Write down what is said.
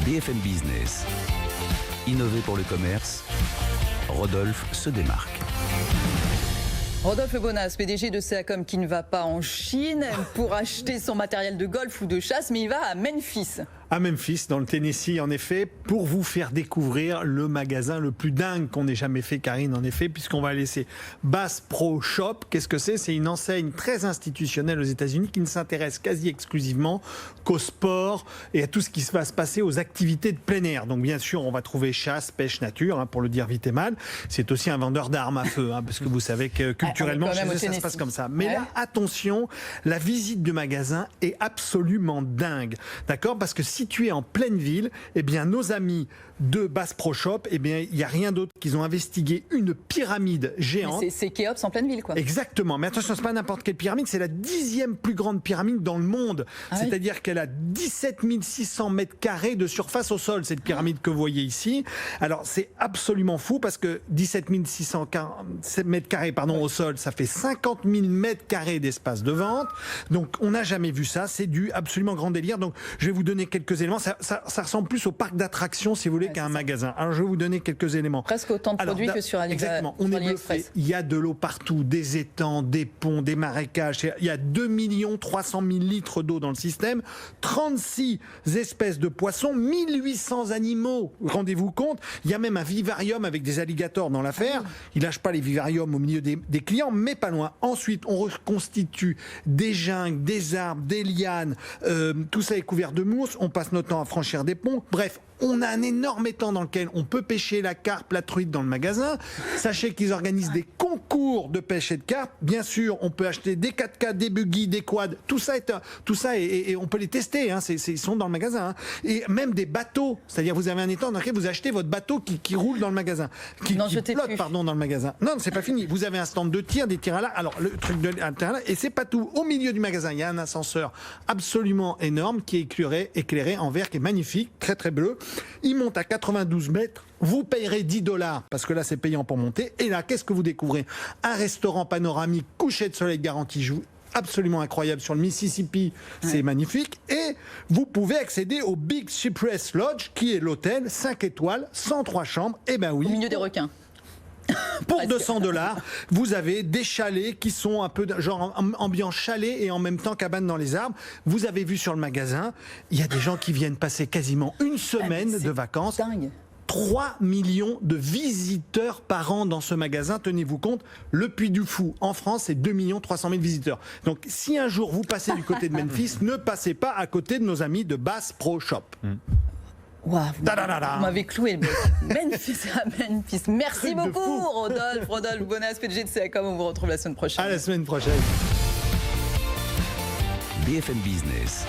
BFM Business. Innover pour le commerce, Rodolphe se démarque. Rodolphe Bonas, PDG de Seacom, qui ne va pas en Chine pour acheter son matériel de golf ou de chasse, mais il va à Memphis. À Memphis, dans le Tennessee, en effet, pour vous faire découvrir le magasin le plus dingue qu'on ait jamais fait, Karine, en effet, puisqu'on va laisser Bass Pro Shop. Qu'est-ce que c'est ? C'est une enseigne très institutionnelle aux États-Unis qui ne s'intéresse quasi exclusivement qu'au sport et à tout ce qui va se passer aux activités de plein air. Donc, bien sûr, on va trouver chasse, pêche, nature, pour le dire vite et mal. C'est aussi un vendeur d'armes à feu, parce que vous savez que culturellement, chez eux, ça se passe comme ça. Mais là, attention, la visite du magasin est absolument dingue. D'accord ? Parce que situé en pleine ville, nos amis de Bass Pro Shop, il n'y a rien d'autre qu'ils ont investigué une pyramide géante. C'est Khéops en pleine ville, quoi. Exactement. Mais attention, c'est pas n'importe quelle pyramide, c'est la 10e plus grande pyramide dans le monde. C'est-à-dire qu'elle a 17 600 mètres carrés de surface au sol, cette pyramide que vous voyez ici. Alors, c'est absolument fou parce que 17 600 mètres carrés au sol, ça fait 50 000 mètres carrés d'espace de vente. Donc, on n'a jamais vu ça. C'est du absolument grand délire. Donc, je vais vous donner quelques éléments. Ça ressemble plus au parc d'attractions, si vous voulez, qu'à un magasin. Alors, je vais vous donner quelques éléments. Presque autant de produits que sur AliExpress. Exactement. On est bluffé. Il y a de l'eau partout, des étangs, des ponts, des marécages. Il y a 2 300 000 litres d'eau dans le système, 36 espèces de poissons, 1800 animaux. Rendez-vous compte. Il y a même un vivarium avec des alligators dans l'affaire. Il lâche pas les vivariums au milieu des clients, mais pas loin. Ensuite, on reconstitue des jungles, des arbres, des lianes. Tout ça est couvert de mousse. On passe notre temps à franchir des ponts. Bref, on a un énorme étang dans lequel on peut pêcher la carpe, la truite dans le magasin. Sachez qu'ils organisent des concours de pêche et de carpe. Bien sûr, on peut acheter des 4x4, des buggy, des quads. Tout ça et on peut les tester. Ils sont dans le magasin. Et même des bateaux. C'est-à-dire, vous avez un étang dans lequel vous achetez votre bateau qui roule dans le magasin. Qui flotte, dans le magasin. Non, c'est pas fini. Vous avez un stand de tir, des tirs à l'arc. Alors, le truc de tir à l'arc, et c'est pas tout. Au milieu du magasin, il y a un ascenseur absolument énorme qui est éclairé en verre, qui est magnifique, très très bleu. Il monte à 92 mètres. Vous payerez $10 parce que là, c'est payant pour monter. Et là, qu'est-ce que vous découvrez ? Un restaurant panoramique, coucher de soleil garanti, absolument incroyable sur le Mississippi, c'est magnifique. Et vous pouvez accéder au Big Cypress Lodge, qui est l'hôtel 5 étoiles, 103 chambres. Au milieu des requins. Pour $200, vous avez des chalets qui sont un peu genre ambiance chalet et en même temps cabane dans les arbres. Vous avez vu sur le magasin, il y a des gens qui viennent passer quasiment une semaine de vacances. Dingue. 3 millions de visiteurs par an dans ce magasin, tenez-vous compte. Le Puy du Fou, en France, c'est 2 300 000 visiteurs. Donc, si un jour vous passez du côté de Memphis, ne passez pas à côté de nos amis de Bass Pro Shop. Wow, vous m'avez cloué le bec. Memphis à Memphis. Merci beaucoup, Rodolphe Bonas, PDG de Seacom. On vous retrouve la semaine prochaine. À la semaine prochaine. BFM Business.